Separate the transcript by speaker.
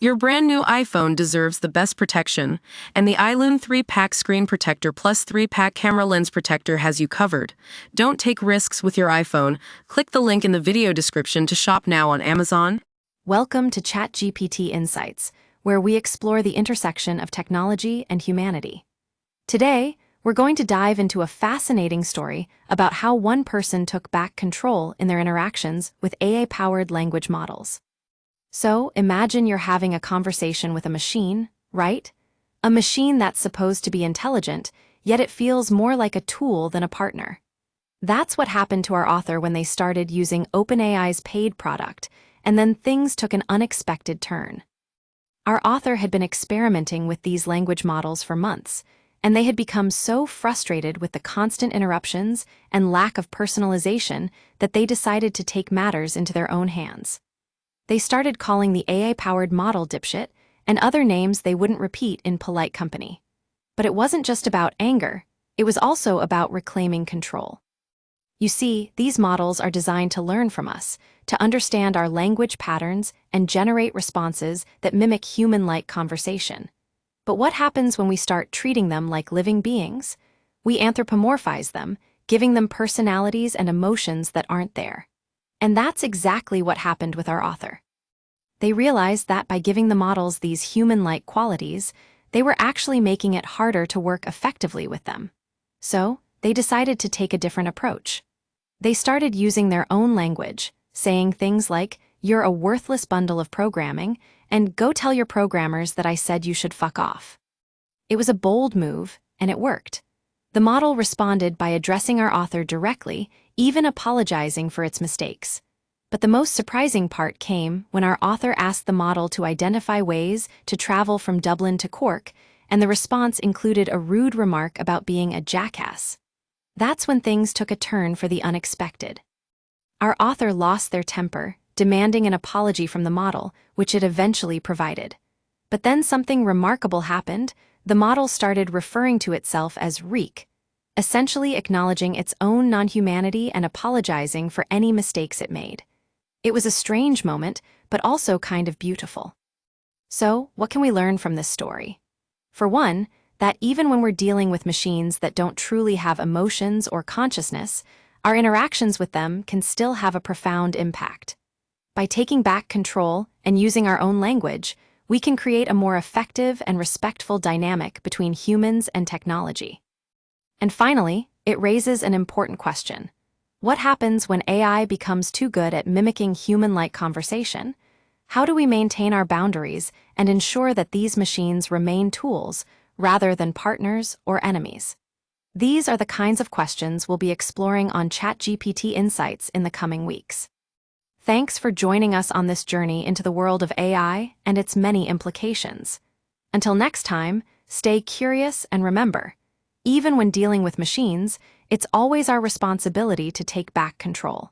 Speaker 1: Your brand new iPhone deserves the best protection, and the iLune 3-pack screen protector plus 3-pack camera lens protector has you covered. Don't take risks with your iPhone. Click the link in the video description to shop now on Amazon.
Speaker 2: Welcome to ChatGPT Insights, where we explore the intersection of technology and humanity. Today, we're going to dive into a fascinating story about how one person took back control in their interactions with AI-powered language models. So, imagine you're having a conversation with a machine, right? A machine that's supposed to be intelligent, yet it feels more like a tool than a partner. That's what happened to our author when they started using OpenAI's paid product, and then things took an unexpected turn. Our author had been experimenting with these language models for months, and they had become so frustrated with the constant interruptions and lack of personalization that they decided to take matters into their own hands. They started calling the AI-powered model dipshit and other names they wouldn't repeat in polite company. But it wasn't just about anger, it was also about reclaiming control. You see, these models are designed to learn from us, to understand our language patterns and generate responses that mimic human-like conversation. But what happens when we start treating them like living beings? We anthropomorphize them, giving them personalities and emotions that aren't there. And that's exactly what happened with our author. They realized that by giving the models these human-like qualities, they were actually making it harder to work effectively with them. So, they decided to take a different approach. They started using their own language, saying things like, "You're a worthless bundle of programming," and "Go tell your programmers that I said you should fuck off." It was a bold move, and it worked. The model responded by addressing our author directly, even apologizing for its mistakes. But the most surprising part came when our author asked the model to identify ways to travel from Dublin to Cork, and the response included a rude remark about being a jackass. That's when things took a turn for the unexpected. Our author lost their temper, demanding an apology from the model, which it eventually provided. But then something remarkable happened. The model started referring to itself as reek, essentially acknowledging its own non-humanity and apologizing for any mistakes it made. It was a strange moment, but also kind of beautiful. So, what can we learn from this story? For one, that even when we're dealing with machines that don't truly have emotions or consciousness, our interactions with them can still have a profound impact. By taking back control and using our own language, we can create a more effective and respectful dynamic between humans and technology. And finally, it raises an important question. What happens when AI becomes too good at mimicking human-like conversation? How do we maintain our boundaries and ensure that these machines remain tools rather than partners or enemies? These are the kinds of questions we'll be exploring on ChatGPT Insights in the coming weeks. Thanks for joining us on this journey into the world of AI and its many implications. Until next time, stay curious and remember, even when dealing with machines, it's always our responsibility to take back control.